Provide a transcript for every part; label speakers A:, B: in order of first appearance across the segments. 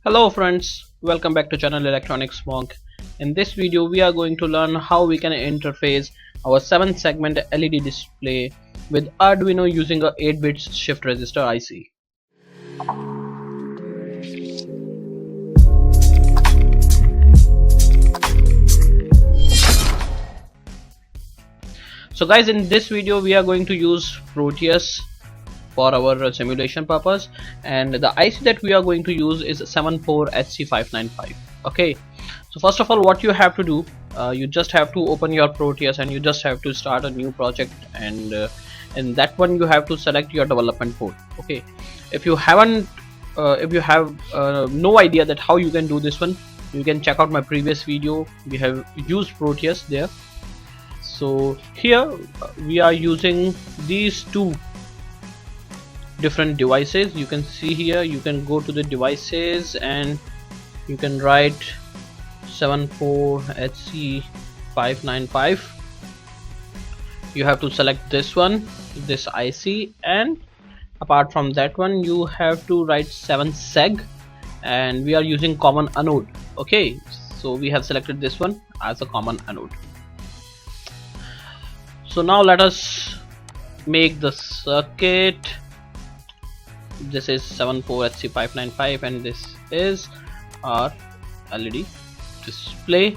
A: Hello friends, welcome back to channel Electronics Monk. In this video we are going to learn how we can interface our 7 segment LED display with Arduino using a 8-bit shift register IC. So guys, in this video we are going to use Proteus for our simulation purpose, and the IC that we are going to use is 74HC595. Okay, so first of all, what you have to do, you just have to open your Proteus and you just have to start a new project, and in that one you have to select your development code. Okay, if you have no idea that how you can do this one, you can check out my previous video. We have used Proteus there. So here we are using these two different devices. You can see here, you can go to the devices and you can write 74HC595. you have to select this one, this IC, and apart from that one you have to write 7 seg, and we are using common anode. Okay, so we have selected this one as a common anode. So now let us make the circuit. This is 74HC595 and this is our LED display.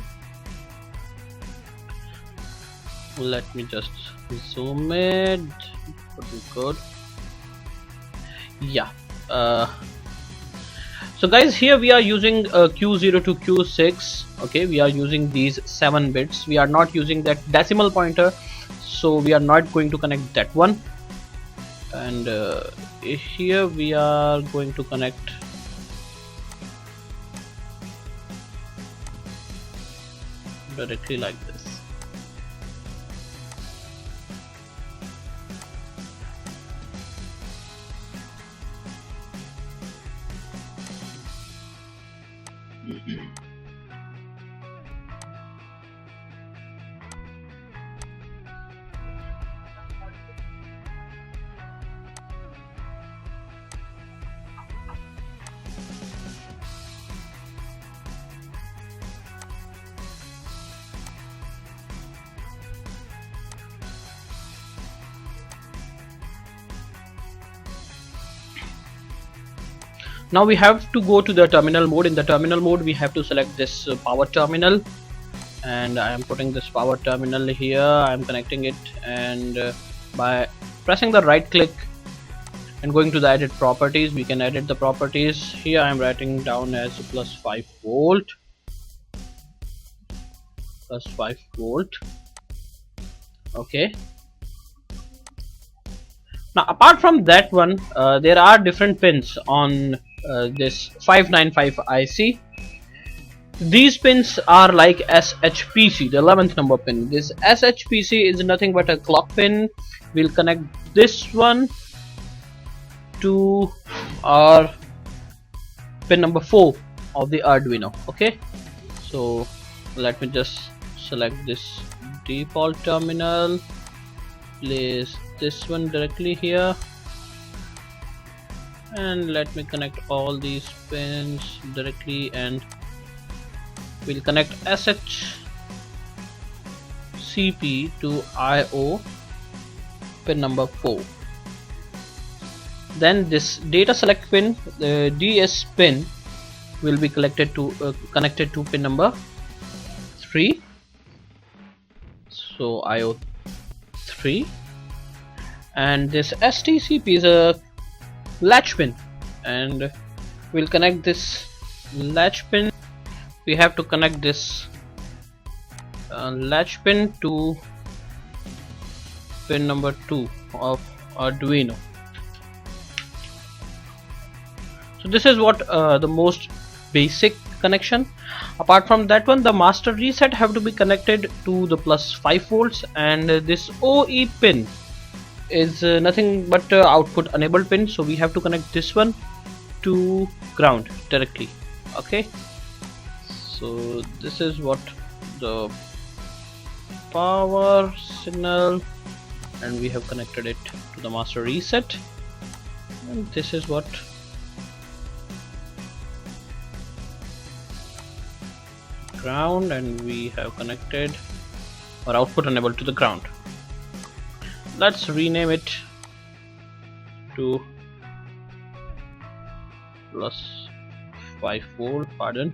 A: Let me just zoom it. Good. Yeah. So guys, here we are using Q0 to Q6. Okay, we are using these 7 bits. We are not using that decimal pointer, so we are not going to connect that one. And here we are going to connect directly like this. Now we have to go to the terminal mode. In the terminal mode we have to select this power terminal, and I am putting this power terminal here. I am connecting it, and by pressing the right click and going to the edit properties, we can edit the properties. Here I am writing down as plus 5 volt. Plus 5 volt. Okay. Now apart from that one, there are different pins on this 595 IC. These pins are like SHPC, the 11th number pin. This SHPC is nothing but a clock pin. We'll connect this one to our pin number 4 of the Arduino. Okay, so let me just select this default terminal, place this one directly here, and let me connect all these pins directly, and we'll connect SHCP to IO pin number 4. Then this data select pin, the DS pin, will be connected to pin number 3, so IO 3. And this STCP is a latch pin, and we'll connect this latch pin. We have to connect this latch pin to pin number 2 of Arduino. So this is what the most basic connection. Apart from that one, the master reset have to be connected to the plus 5 volts, and this OE pin is nothing but output enabled pin, so we have to connect this one to ground directly. Okay, so this is what the power signal, and we have connected it to the master reset, and this is what ground, and we have connected our output enable to the ground. Let's rename it to plus 5 volt, pardon.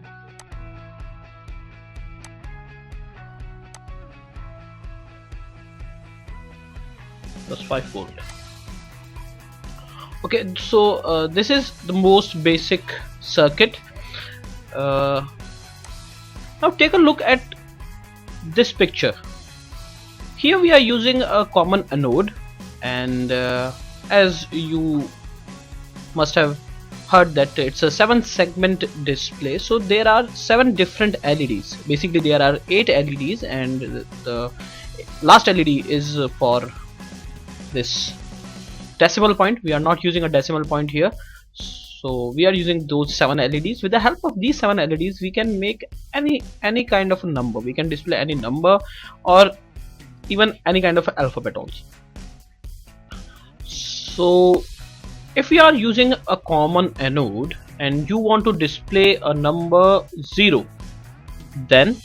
A: Plus 5 volt. Okay, so this is the most basic circuit. Now take a look at this picture. Here we are using a common anode, and as you must have heard that it's a 7-segment display, so there are 7 different LEDs. Basically there are 8 LEDs, and the last LED is for this decimal point. We are not using a decimal point here, so we are using those 7 LEDs. With the help of these 7 LEDs we can make any kind of a number. We can display any number or even any kind of alphabet also. So if we are using a common anode and you want to display a number 0, then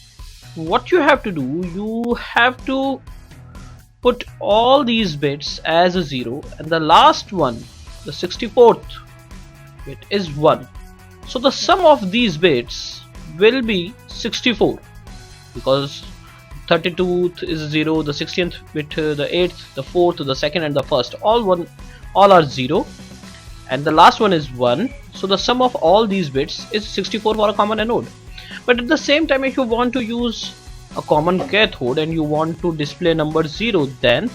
A: what you have to do, you have to put all these bits as a 0, and the last one, the 64th bit, is 1. So the sum of these bits will be 64, because 32th is 0, the 16th bit, the 8th, the 4th, the 2nd and the 1st, all are 0, and the last one is 1. So the sum of all these bits is 64 for a common anode. But at the same time, if you want to use a common cathode and you want to display number 0, then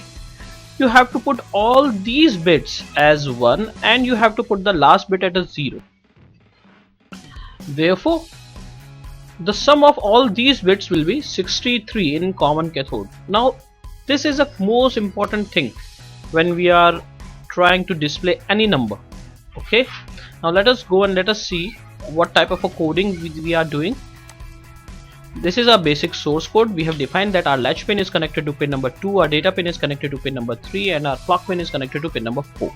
A: you have to put all these bits as 1 and you have to put the last bit at a 0. Therefore the sum of all these bits will be 63 in common cathode. Now this is a most important thing when we are trying to display any number. Okay, now let us go and let us see what type of a coding we are doing. This is our basic source code. We have defined that our latch pin is connected to pin number 2, our data pin is connected to pin number 3, and our clock pin is connected to pin number 4.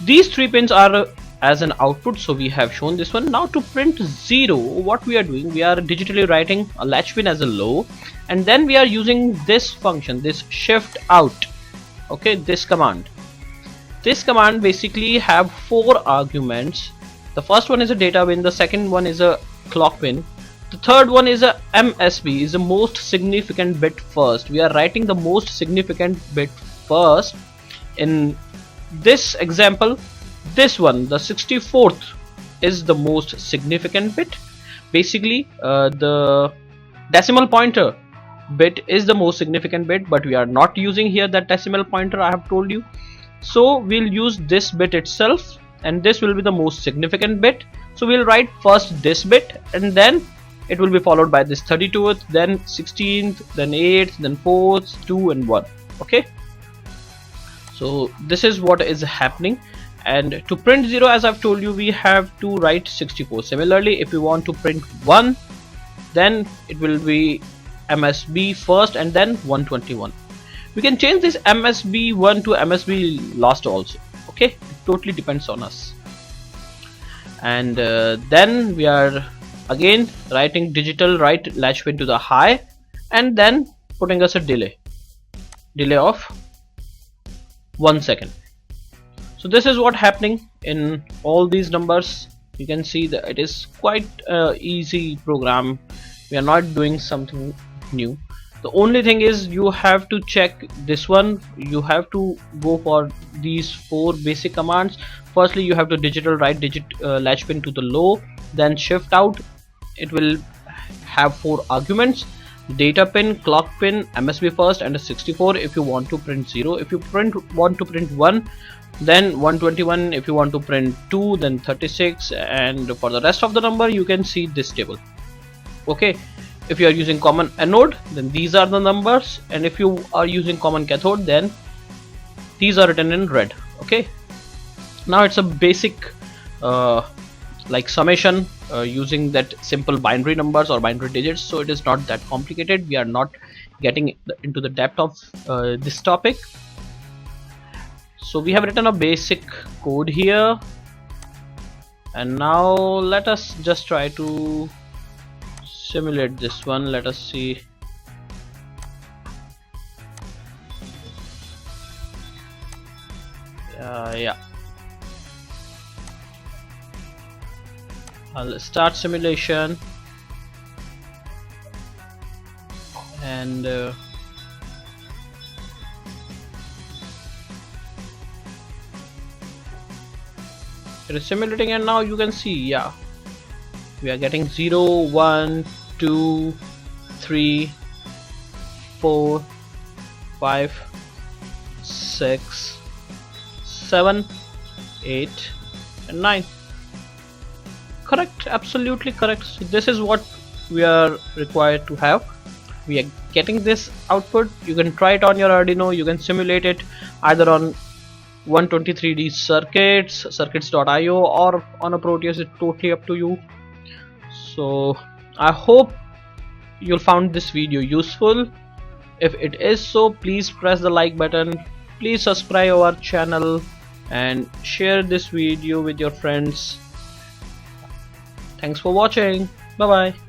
A: These 3 pins are as an output, so we have shown this one. Now to print 0, what we are doing, we are digitally writing a latch pin as a low, and then we are using this function, this shift out. Okay, this command basically have 4 arguments. The first one is a data pin, the second one is a clock pin, the third one is a MSB, is the most significant bit first. We are writing the most significant bit first. In this example, this one, the 64th, is the most significant bit. Basically the decimal pointer bit is the most significant bit, but we are not using here that decimal pointer, I have told you. So we'll use this bit itself, and this will be the most significant bit. So we'll write first this bit, and then it will be followed by this 32th, then 16th, then 8th, then 4th, 2 and 1. Okay, so this is what is happening. And to print 0, as I've told you, we have to write 64. Similarly, if we want to print 1, then it will be MSB first and then 121. We can change this MSB 1 to MSB last also. Okay, it totally depends on us. And then we are again writing digital write latch pin to the high, and then putting us a delay of 1 second. So this is what happening in all these numbers. You can see that it is quite easy program. We are not doing something new. The only thing is you have to check this one. You have to go for these 4 basic commands. Firstly, you have to digital write latch pin to the low, then shift out. It will have 4 arguments: data pin, clock pin, MSB first, and a 64 if you want to print 0. If you want to print 1, then 121. If you want to print 2, then 36, and for the rest of the number you can see this table. Okay, if you are using common anode, then these are the numbers, and if you are using common cathode, then these are written in red. Okay, now it's a basic like summation using that simple binary numbers or binary digits, so it is not that complicated. We are not getting into the depth of this topic. So we have written a basic code here, and now let us just try to simulate this one. Let us see. Yeah, I'll start simulation, and it is simulating, and now you can see, yeah, we are getting 0, 1, 2, 3, 4, 5, 6, 7, 8, and 9. Correct, absolutely correct. So this is what we are required to have. We are getting this output. You can try it on your Arduino. You can simulate it either on 123D circuits, circuits.io, or on a Proteus. It's totally up to you. So I hope you'll found this video useful. If it is so, please press the like button, please subscribe our channel, and share this video with your friends. Thanks for watching. Bye bye.